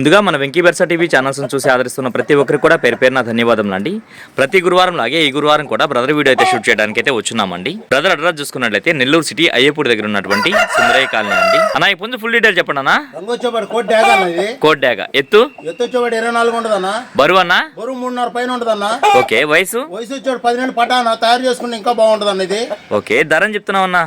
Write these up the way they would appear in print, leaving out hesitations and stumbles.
ముందుగా మన Venky బెర్సా TV channels చూసి ఆదరిస్తున్న ప్రతి ఒక్కరికి కూడా పేరు పేరున ధన్యవాదములు అండి. ప్రతి గురువారం లాగే ఈ గురువారం కూడా బ్రదర్ వీడియో అయితే షూట్ చేయడానికి అయితే వచ్చున్నామండి. బ్రదర్ అడ్రస్ చూసుకున్నట్లయితే నెల్లూరు సిటీ అయ్యపూడి దగ్గర ఉన్నటువంటి సుందరయ్య కాలనీ అండి. అన్న ఈ పుంజు ఫుల్ డీటెయిల్ చెప్పండి అన్న. కోట్ డాగ ఎత్తు 24 ఉంటదన్న. బరువు అన్న? బరువు 3.5 పైన ఉంటదన్న. ఓకే. వయసు వచ్చాడు 10 నెలలు పటాన తయారు చేసుకుంటే ఇంకా బాగుంటదన్న. ఇది ఓకే. ధర అని చెప్తున్నావు అన్న?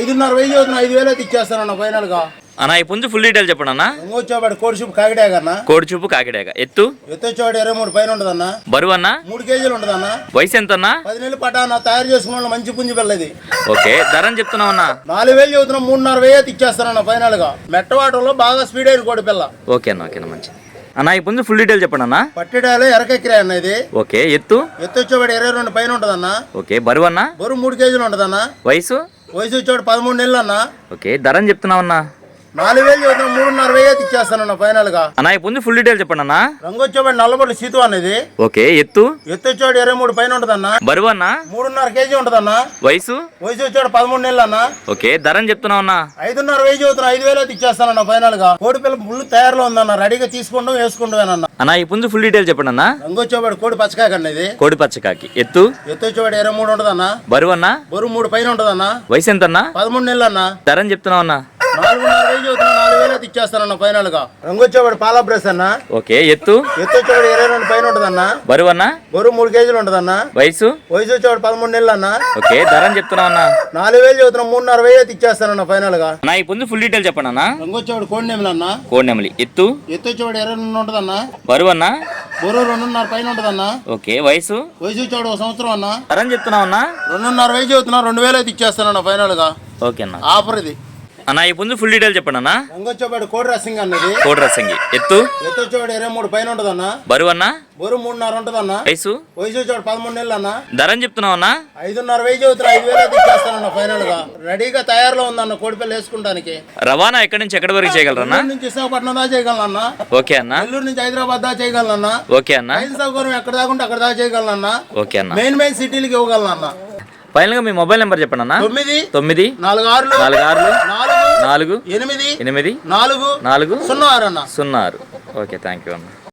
5,500 అవుతున్నా. 5,000 అయితే ఇచ్చేస్తానన్న ఫైనల్ గా. అన్న ఈ పుంజు ఫుల్ డీటెయిల్ చెప్పండి అన్న. వచ్చాడు కోడి చూపు కాకిడాగన్న. కోడి చూపు కాకిడాగ ఎత్తు వచ్చాడు 23 పైన ఉంటదన్న. బరువు అన్న? 3 కేజీలు ఉంటదన్న. వయసు ఎంత అన్న? 10 నెలలు పటాన తయారు చేసుకున్న మంచి పుంజు పిల్లది. ఓకే. ధర అని చెప్తున్నావు అన్న? 4,000 చదువుతున్నా. 3,500 అయితే ఇచ్చేస్తానన్న ఫైనల్ గా. మెట్టవాటంలో బాగా స్పీడ్ అయిన కోడి పిల్ల. ఓకే అన్న. ఓకేనా మంచిది అన్న. ఈ పుంజు ఫుల్ డీటెయిల్ చెప్పండి అన్న. పట్టెడాలు ఎరకెక్కిరా అన్న. ఇది ఓకే. ఎత్తు వచ్చేవాడు 22 పైన ఉంటదన్న. ఓకే. బరువు అన్న? బరువు 3 కేజీలు ఉంటదన్న. వయసు వచ్చేవాడు 13 నెలలు అన్న. ఓకే. ధర అని చెప్తున్నావు అన్న? 4,000 చదువుతున్నా. 3,500 అయితే ఇచ్చేస్తానన్న ఫైనల్ గా. అన్న ఈ పుంజు ఫుల్ డీటెయిల్ చెప్పండి అన్న. రంగు వచ్చేవాడు నల్లబొట్ల సీతు అనేది. ఓకే. ఎత్తు వచ్చేవాడు 23 పైన ఉంటదన్న. బరువు అన్న? 3.5 కేజీ ఉంటదన్న. వయసు వచ్చేవాడు 13 నెలలు అన్న. ఓకే. ధర అని చెప్తున్నావు అన్న? 5,500 చదువుతున్నా. 5,000 అయితే ఇచ్చేస్తానన్న ఫైనల్ గా. కోడి పిల్ల ముళ్ళు తయారులో ఉందన్న. రెడీగా తీసుకుంటాం వేసుకుంటామేనన్న. అన్న ఈ పుంజు ఫుల్ డీటెయిల్ చెప్పండి అన్న. రంగు వచ్చేవాడు కోడి పచ్చకాయ అనేది. కోడి పచ్చకాకి ఎత్తు వచ్చేవాడు 23 ఉంటదన్న. బరువు అన్న? బరువు 3 పైన ఉంటదన్న. వయసు ఎంత అన్న? 13 నెలలు అన్న. ధర అని చెప్తున్నావు అన్న? 4,500 చదువుతున్నా. 4,000 అయితే ఇచ్చేస్తానన్న ఫైనల్ గా. రంగు వచ్చేవాడు పాల బ్రష్ అన్న. ఓకే. ఎత్తు వచ్చేవాడు 22 పైన ఉంటదన్న. బరువు అన్న? బరువు 3 కేజీలు ఉంటదన్న. వయసు వచ్చేవాడు 13 నెలలు అన్న. ఓకే. ధర అని చెప్తున్నావు అన్న? 4,000 చదువుతున్నా. 3,500 అయితే ఇచ్చేస్తానన్న ఫైనల్ గా. అన్న ఈ పుంజు ఫుల్ డీటెయిల్ చెప్పండి అన్న. రంగు వచ్చేవాడు కోడి నెమలి అన్న. కోడి నెమలి ఎత్తు వచ్చేవాడు 22 ఉంటదన్న. బరువు అన్న? బరువు 2.5 పైన ఉంటదన్న. ఓకే. వయసు వచ్చేవాడు 1 సంవత్సరం అన్న. ధర అని చెప్తున్నావు అన్న? 2.5 చదువుతున్నా. 2,000 అయితే ఇచ్చేస్తానన్న ఫైనల్ గా. ఓకే అన్న. ఆఫర్ ఇది. అన్న ఈ పుంజు ఫుల్ డీటెయిల్ చెప్పండి అన్న. రంగు వచ్చేవాడు కోడి రసింగ్ అన్నది. కోడి రసంగి ఎత్తు వచ్చేవాడు 23 పైన ఉంటదన్న. బరువు అన్న? బరువు 3.5 ఉంటదన్న. వయసు వచ్చేవాడు 13 నెలలు అన్న. ధర అని చెప్తున్నావు అన్న? 5,500 చదువుతున్నా. 5,000 అయితే ఇచ్చేస్తానన్న ఫైనల్ గా. రెడీగా తయారులో ఉందన్న కోడి పిల్ల వేసుకుంటానికి. రవాణా ఎక్కడి నుంచి ఎక్కడి వరకు చేయగలరన్నా? నెల్లూరు నుంచి విశాఖపట్నం దాకా చేయగలనన్న. ఓకే అన్న. నెల్లూరు నుంచి హైదరాబాద్ దాకా చేయగలనన్న. ఓకే అన్న. ట్రైన్ సౌకర్యం ఎక్కడ దాకా ఉంటే అక్కడ దాకా చేయగలనన్న. ఓకే అన్న. మెయిన్ సిటీలకి ఇవ్వగలనన్న. ఫైనల్ గా మీ మొబైల్ నెంబర్ చెప్పండి అన్న. 9 9 46 46 4 4 8 8 4 4 06 అన్న. 06. ఓకే. థ్యాంక్ యూ అన్న.